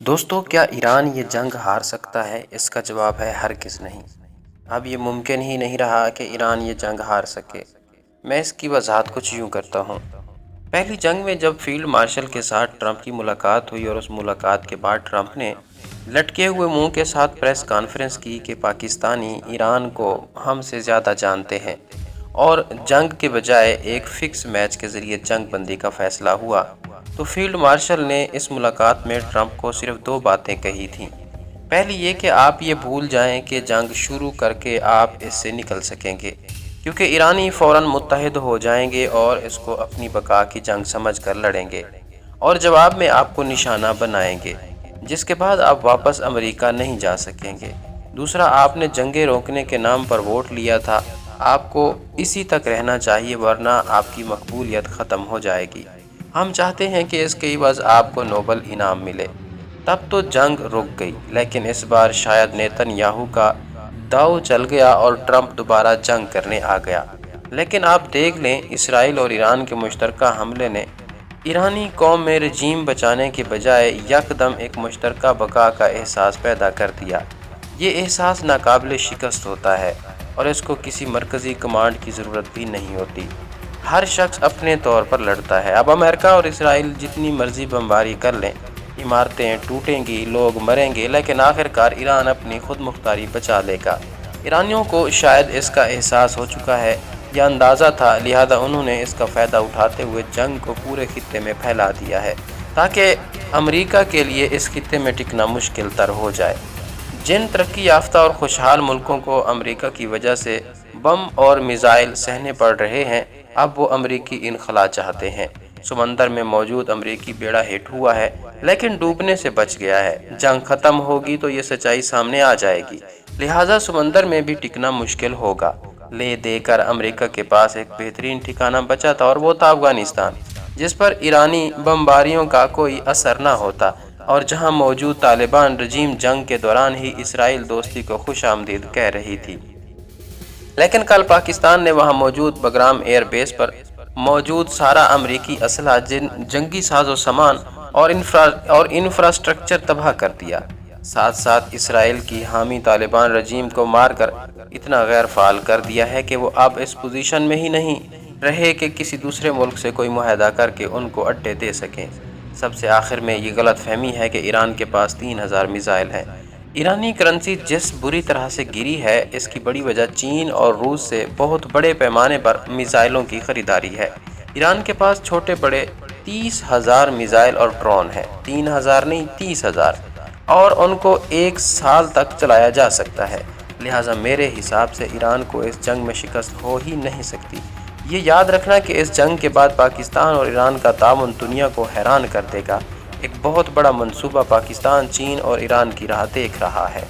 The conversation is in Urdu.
دوستو، کیا ایران یہ جنگ ہار سکتا ہے؟ اس کا جواب ہے ہرگز نہیں۔ اب یہ ممکن ہی نہیں رہا کہ ایران یہ جنگ ہار سکے۔ میں اس کی وضاحت کچھ یوں کرتا ہوں۔ پہلی جنگ میں جب فیلڈ مارشل کے ساتھ ٹرمپ کی ملاقات ہوئی اور اس ملاقات کے بعد ٹرمپ نے لٹکے ہوئے منہ کے ساتھ پریس کانفرنس کی کہ پاکستانی ایران کو ہم سے زیادہ جانتے ہیں اور جنگ کے بجائے ایک فکس میچ کے ذریعے جنگ بندی کا فیصلہ ہوا، تو فیلڈ مارشل نے اس ملاقات میں ٹرمپ کو صرف دو باتیں کہی تھیں۔ پہلی یہ کہ آپ یہ بھول جائیں کہ جنگ شروع کر کے آپ اس سے نکل سکیں گے، کیونکہ ایرانی فوراً متحد ہو جائیں گے اور اس کو اپنی بقا کی جنگ سمجھ کر لڑیں گے اور جواب میں آپ کو نشانہ بنائیں گے، جس کے بعد آپ واپس امریکہ نہیں جا سکیں گے۔ دوسرا، آپ نے جنگیں روکنے کے نام پر ووٹ لیا تھا، آپ کو اسی تک رہنا چاہیے ورنہ آپ کی مقبولیت ختم ہو جائے گی۔ ہم چاہتے ہیں کہ اس کے عوض آپ کو نوبل انعام ملے۔ تب تو جنگ رک گئی، لیکن اس بار شاید نیتن یاہو کا داؤ چل گیا اور ٹرمپ دوبارہ جنگ کرنے آ گیا۔ لیکن آپ دیکھ لیں، اسرائیل اور ایران کے مشترکہ حملے نے ایرانی قوم میں رجیم بچانے کے بجائے یکدم ایک مشترکہ بقا کا احساس پیدا کر دیا۔ یہ احساس ناقابل شکست ہوتا ہے اور اس کو کسی مرکزی کمانڈ کی ضرورت بھی نہیں ہوتی۔ ہر شخص اپنے طور پر لڑتا ہے۔ اب امریکہ اور اسرائیل جتنی مرضی بمباری کر لیں، عمارتیں ٹوٹیں گی، لوگ مریں گے، لیکن آخرکار ایران اپنی خود مختاری بچا لے گا۔ ایرانیوں کو شاید اس کا احساس ہو چکا ہے یا اندازہ تھا، لہذا انہوں نے اس کا فائدہ اٹھاتے ہوئے جنگ کو پورے خطے میں پھیلا دیا ہے تاکہ امریکہ کے لیے اس خطے میں ٹکنا مشکل تر ہو جائے۔ جن ترقی یافتہ اور خوشحال ملکوں کو امریکہ کی وجہ سے بم اور میزائل سہنے پڑ رہے ہیں، اب وہ امریکی انخلا چاہتے ہیں۔ سمندر میں موجود امریکی بیڑا ہٹ ہوا ہے لیکن ڈوبنے سے بچ گیا ہے۔ جنگ ختم ہوگی تو یہ سچائی سامنے آ جائے گی، لہٰذا سمندر میں بھی ٹکنا مشکل ہوگا۔ لے دے کر امریکہ کے پاس ایک بہترین ٹھکانہ بچا تھا اور وہ تھا افغانستان، جس پر ایرانی بمباریوں کا کوئی اثر نہ ہوتا اور جہاں موجود طالبان رجیم جنگ کے دوران ہی اسرائیل دوستی کو خوش آمدید کہہ رہی تھی۔ لیکن کل پاکستان نے وہاں موجود بگرام ایئر بیس پر موجود سارا امریکی اسلحہ، جنگی ساز و سامان اور انفراسٹرکچر تباہ کر دیا۔ ساتھ ساتھ اسرائیل کی حامی طالبان رجیم کو مار کر اتنا غیر فعال کر دیا ہے کہ وہ اب اس پوزیشن میں ہی نہیں رہے کہ کسی دوسرے ملک سے کوئی معاہدہ کر کے ان کو اڈے دے سکیں۔ سب سے آخر میں یہ غلط فہمی ہے کہ ایران کے پاس 3000 میزائل ہیں۔ ایرانی کرنسی جس بری طرح سے گری ہے، اس کی بڑی وجہ چین اور روس سے بہت بڑے پیمانے پر میزائلوں کی خریداری ہے۔ ایران کے پاس چھوٹے بڑے 30,000 میزائل اور ڈرون ہیں، 3000 نہیں 30,000، اور ان کو ایک سال تک چلایا جا سکتا ہے۔ لہٰذا میرے حساب سے ایران کو اس جنگ میں شکست ہو ہی نہیں سکتی۔ یہ یاد رکھنا کہ اس جنگ کے بعد پاکستان اور ایران کا تعاون دنیا کو حیران کر دے گا۔ ایک بہت بڑا منصوبہ پاکستان، چین اور ایران کی راہ دیکھ رہا ہے۔